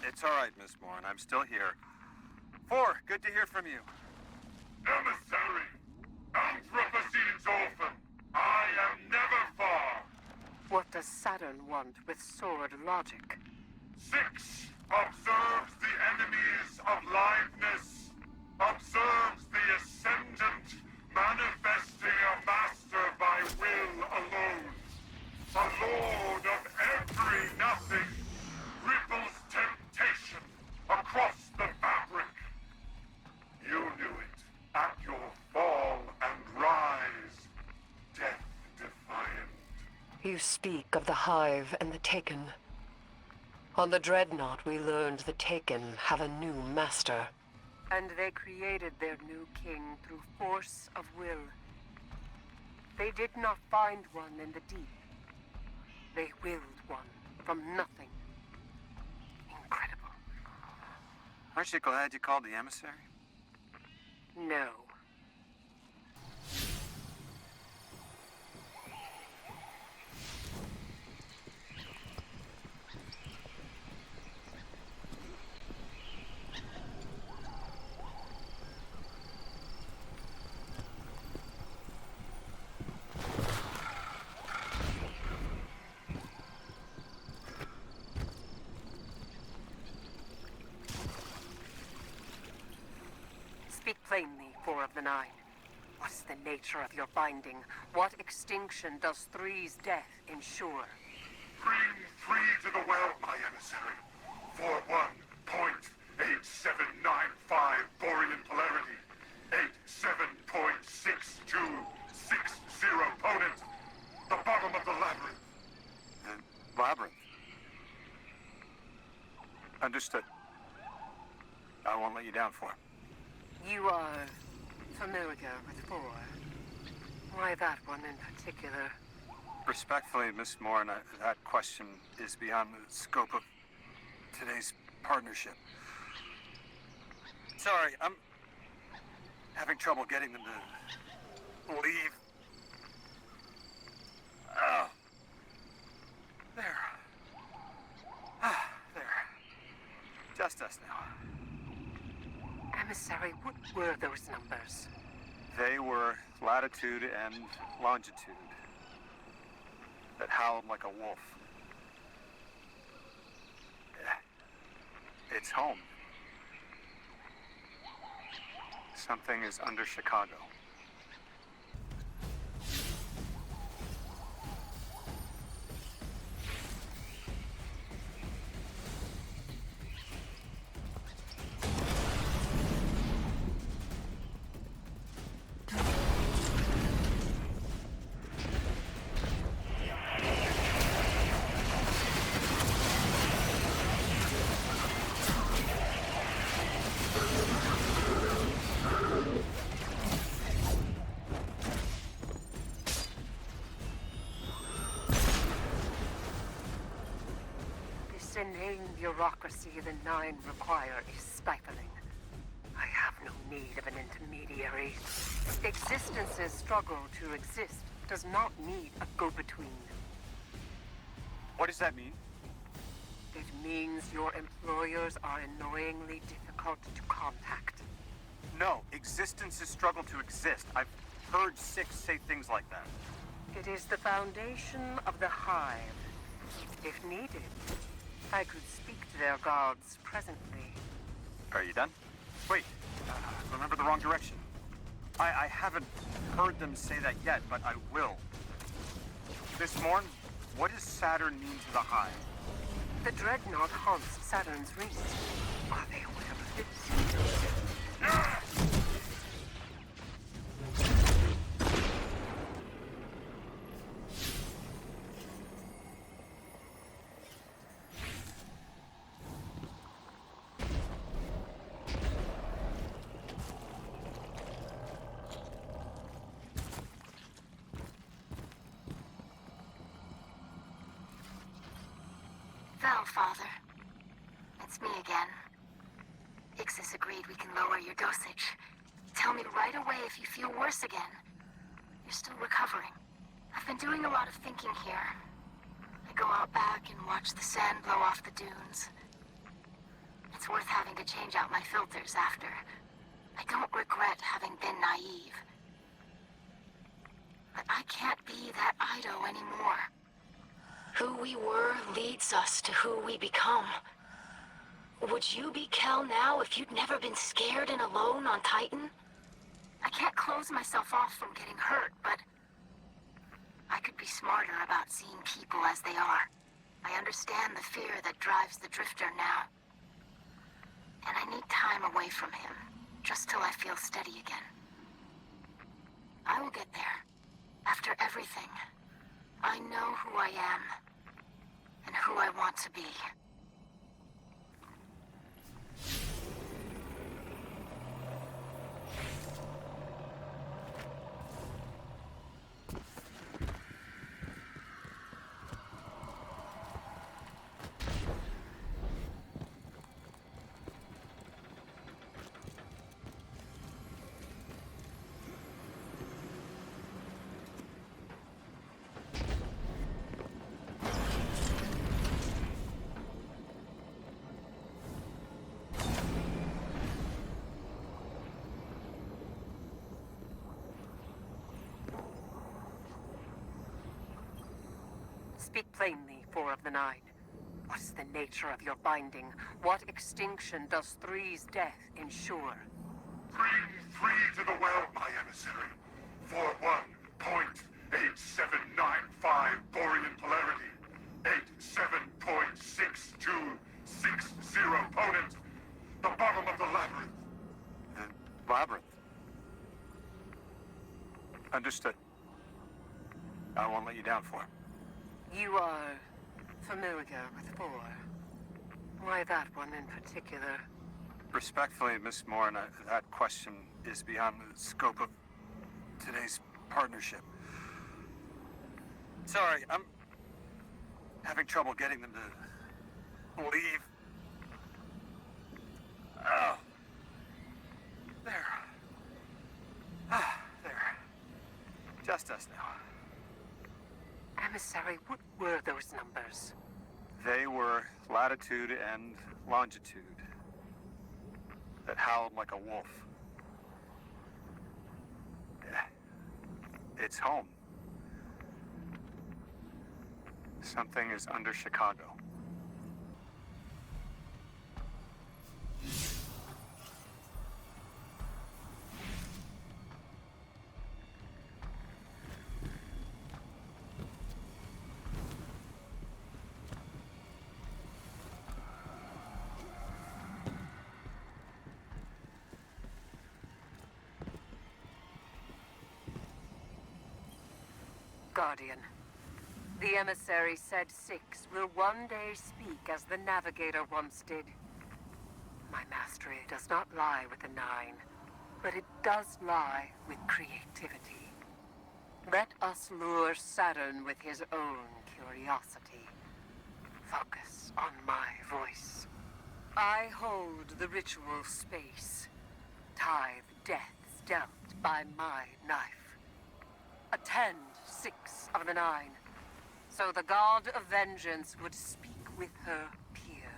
It's all right, Miss Morn. I'm still here. 4, good to hear from you. Emissary! Anthropocene's orphan! I am never far! What does Saturn want with sword logic? 6 observes the enemies of liveness. Observes the ascendant manifesting a master by will alone. A lord of every nothing. Ripples temptation across the fabric. You knew it at your fall and rise, death defiant. You speak of the Hive and the Taken. On the Dreadnought, we learned the Taken have a new master. And they created their new king through force of will. They did not find one in the deep. They willed one from nothing. Incredible. Aren't you glad you called the emissary? No. Speak plainly, 4 of the 9. What is the nature of your binding? What extinction does 3's death ensure? Bring 3 to the well, my emissary. For 1.8795 Borean polarity. 87.6260 opponent. The bottom of the labyrinth. The labyrinth. Understood. I won't let you down, 4. You are familiar with 4. Why that one in particular? Respectfully, Miss Morn, that question is beyond the scope of today's partnership. Sorry, I'm having trouble getting them to leave. Oh. There. There. Just us now. Emissary, what were those numbers? They were latitude and longitude that howled like a wolf. It's home. Something is under Chicago. This inane bureaucracy the 9 require is stifling. I have no need of an intermediary. Existence's struggle to exist does not need a go-between. What does that mean? It means your employers are annoyingly difficult to contact. No, existence's struggle to exist. I've heard 6 say things like that. It is the foundation of the Hive. If needed, I could speak to their gods presently. Are you done? Wait, remember the wrong direction. I haven't heard them say that yet, but I will. Miss Morn, what does Saturn mean to the Hive? The Dreadnought haunts Saturn's rings. Are they aware of this? Val, Father. It's me again. Ixis agreed we can lower your dosage. Tell me right away if you feel worse again. You're still recovering. I've been doing a lot of thinking here. I go out back and watch the sand blow off the dunes. It's worth having to change out my filters after. I don't regret having been naive. But I can't be that Ido anymore. Who we were leads us to who we become. Would you be Kel now if you'd never been scared and alone on Titan? I can't close myself off from getting hurt, but I could be smarter about seeing people as they are. I understand the fear that drives the Drifter now. And I need time away from him, just till I feel steady again. I will get there. After everything, I know who I am, and who I want to be. Speak plainly, Four of the Nine. What is the nature of your binding? What extinction does Three's death ensure? Bring three to the well, my emissary. For 1.8795 Borean polarity. 87.6260 opponent. The bottom of the labyrinth. The labyrinth. Understood. I won't let you down, Four. You are familiar with Four. Why that one in particular? Respectfully, Miss Morn, that question is beyond the scope of today's partnership. Sorry, I'm having trouble getting them to leave. Oh. There. Ah, there. Just us now. Emissary, what were those numbers? They were latitude and longitude. That howled like a wolf. Yeah. It's home. Something is under Chicago. Guardian. The emissary said Six will one day speak as the Navigator once did. My mastery does not lie with the Nine, but it does lie with creativity. Let us lure Saturn with his own curiosity. Focus on my voice. I hold the ritual space. Tithe deaths dealt by my knife. Attend Six of the Nine, so the God of Vengeance would speak with her peer.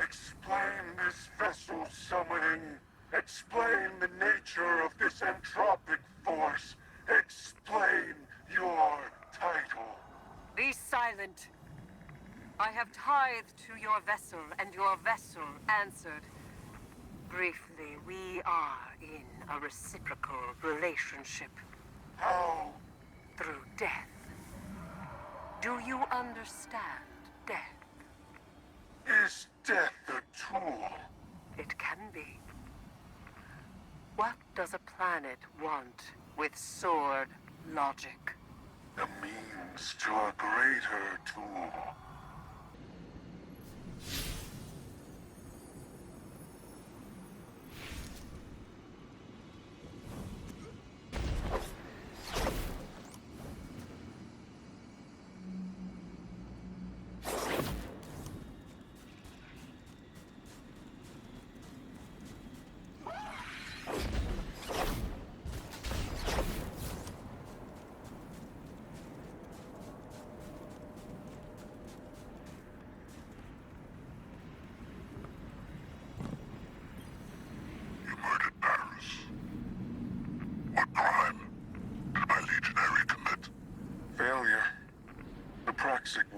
Explain this vessel summoning. Explain the nature of this entropic force. Explain your title. Be silent. I have tithed to your vessel, and your vessel answered. Briefly, we are in a reciprocal relationship. How? Through death. Do you understand death? Is death a tool? It can be. What does a planet want with sword logic? A means to a greater tool.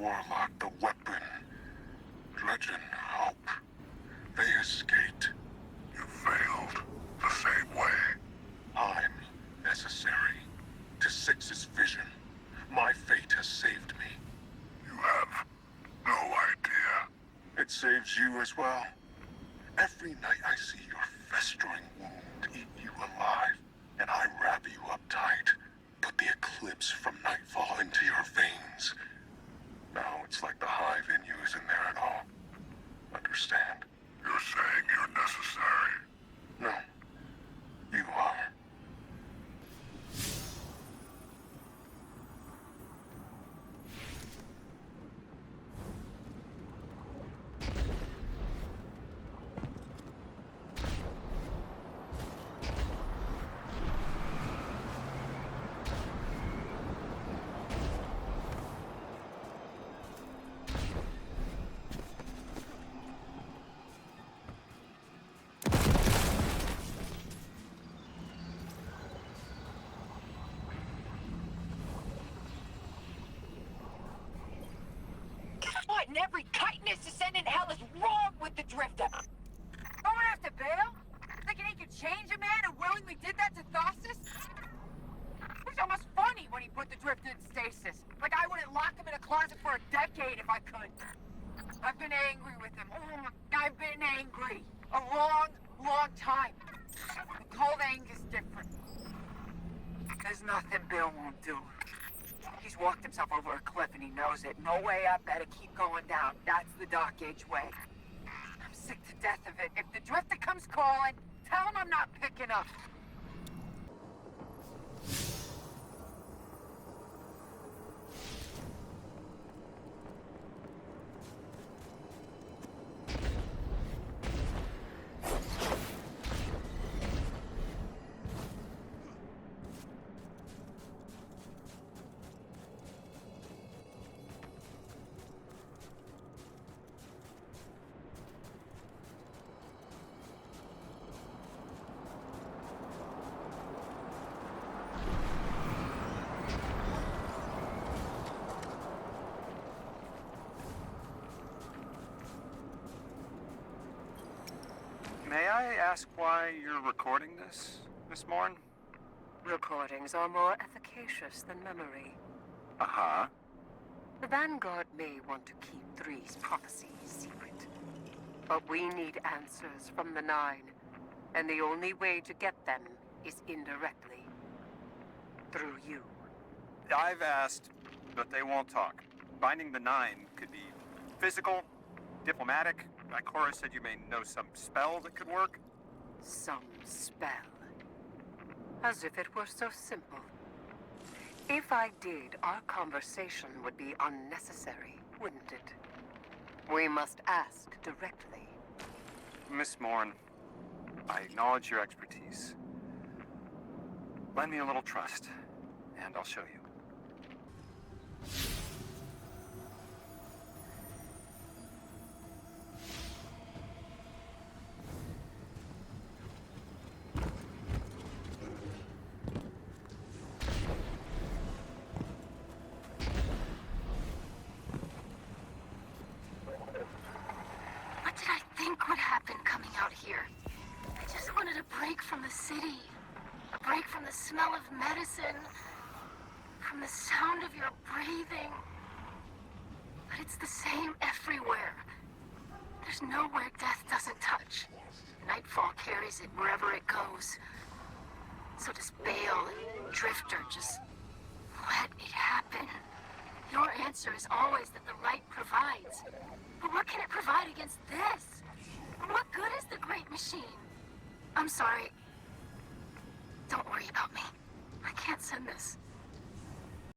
Warlock the weapon. Legend Hope. They escaped. You failed the same way. I'm necessary to Six's vision. My fate has saved me. You have no idea. It saves you as well. Every night I see your festering wound eat you alive, and I wrap you up tight, put the eclipse from nightfall into your veins. Now it's like the hive in you isn't there at all. Understand? You're saying you're necessary? No. You are. What in every chitinous descent in hell is wrong with the Drifter? Going after bail? Thinking he could change a man who willingly did that to Thassus? It was almost funny when he put the Drifter in stasis. Like I wouldn't lock him in a closet for a decade if I could. I've been angry with him. I've been angry. A long, long time. The cold anger's different. There's nothing Bill won't do. He's walked himself over a cliff and he knows it. No way up, better keep going down. That's the Dark Age way. I'm sick to death of it. If the Drifter comes calling, tell him I'm not picking up. May I ask why you're recording this, Miss Morn? Recordings are more efficacious than memory. Uh-huh. The Vanguard may want to keep Three's prophecies secret. But we need answers from the Nine, and the only way to get them is indirectly. Through you. I've asked, but they won't talk. Finding the Nine could be physical, diplomatic. Ikora said you may know some spell that could work. Some spell. As if it were so simple. If I did, our conversation would be unnecessary, wouldn't it? We must ask directly. Miss Morn, I acknowledge your expertise. Lend me a little trust, and I'll show you. What did I think would happen coming out here? I just wanted a break from the city. A break from the smell of medicine. From the sound of your breathing. But it's the same everywhere. There's nowhere death doesn't touch. Nightfall carries it wherever it goes. So does Bale and Drifter. Just let it happen. Your answer is always that the light provides. But what can it provide against this? And what good is the Great Machine? I'm sorry. Don't worry about me. I can't send this.